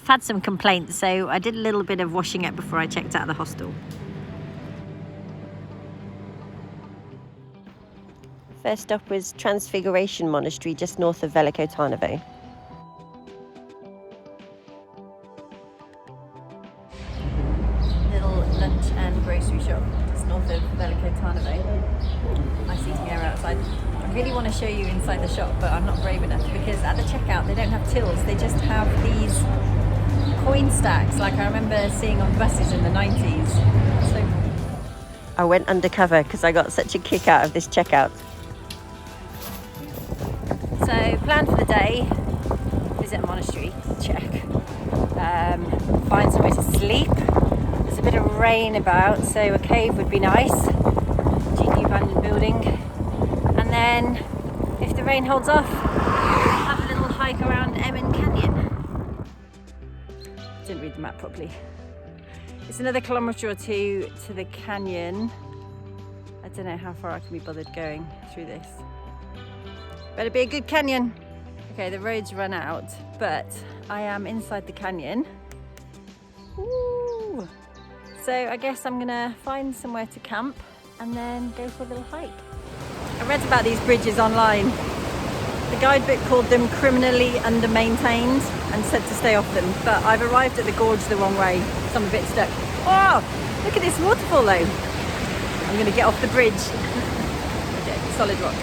I've had some complaints, so I did a little bit of washing up before I checked out of the hostel. First stop was Transfiguration Monastery, just north of Veliko Tarnavo. Little lunch and grocery shop just north of Veliko Tarnavo. I see Mira outside. I really want to show you inside the shop, but I'm not brave enough because at the checkout they don't have tills. They just have these coin stacks, like I remember seeing on buses in the 90s. So I went undercover because I got such a kick out of this checkout. So, plan for the day, visit a monastery, check. Find somewhere to sleep. There's a bit of rain about, so a cave would be nice. Cheeky abandoned building. And then, if the rain holds off, have a little hike around Emen Canyon. Didn't read the map properly. It's another kilometre or two to the canyon. I don't know how far I can be bothered going through this. Better be a good canyon. Okay, the road's run out, but I am inside the canyon. Ooh. So I guess I'm gonna find somewhere to camp and then go for a little hike. I read about these bridges online. The guidebook called them criminally under-maintained and said to stay off them, but I've arrived at the gorge the wrong way, so I'm a bit stuck. Oh, look at this waterfall though. I'm gonna get off the bridge. Okay, solid rock.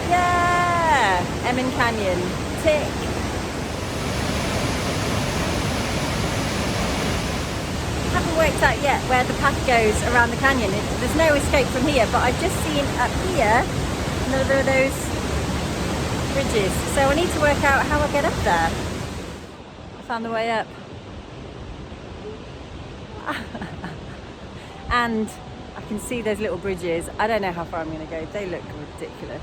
Yeah! Emen Canyon. Tick. Haven't worked out yet where the path goes around the canyon. There's no escape from here, but I've just seen up here another of those bridges. So I need to work out how I get up there. I found the way up. And I can see those little bridges. I don't know how far I'm going to go. They look ridiculous.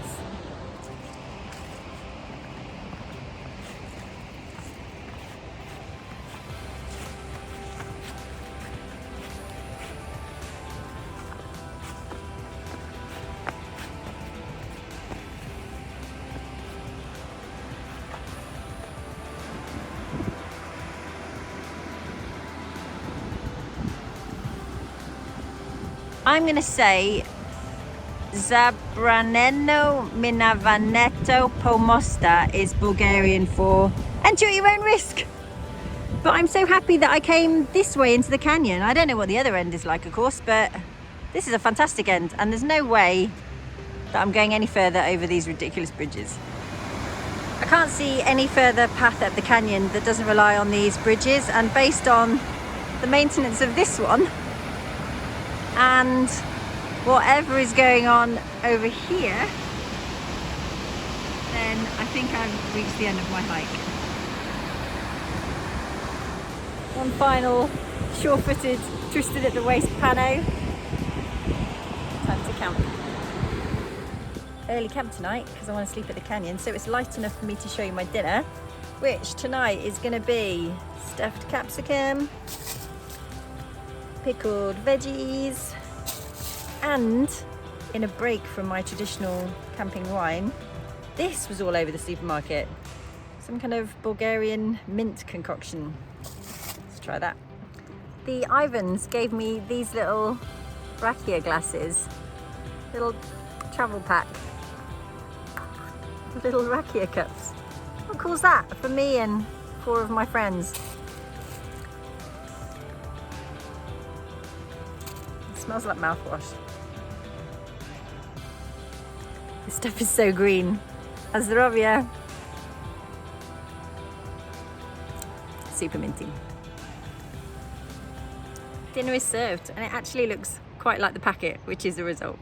I'm going to say Zabraneno Minavaneto Pomosta is Bulgarian for enter at your own risk. But I'm so happy that I came this way into the canyon. I don't know what the other end is like, of course, but this is a fantastic end, and there's no way that I'm going any further over these ridiculous bridges. I can't see any further path up the canyon that doesn't rely on these bridges, and based on the maintenance of this one and whatever is going on over here, then I think I've reached the end of my hike. One final sure-footed, twisted at the waist pano. Time to camp. Early camp tonight because I want to sleep at the canyon, so it's light enough for me to show you my dinner, which tonight is going to be stuffed capsicum, pickled veggies, and in a break from my traditional camping wine, this was all over the supermarket. Some kind of Bulgarian mint concoction. Let's try that. The Ivans gave me these little rakia glasses, little travel pack, little rakia cups. How cool is that for me and 4 of my friends? Smells like mouthwash. This stuff is so green. Azdravia. Super minty. Dinner is served, and it actually looks quite like the packet, which is the result.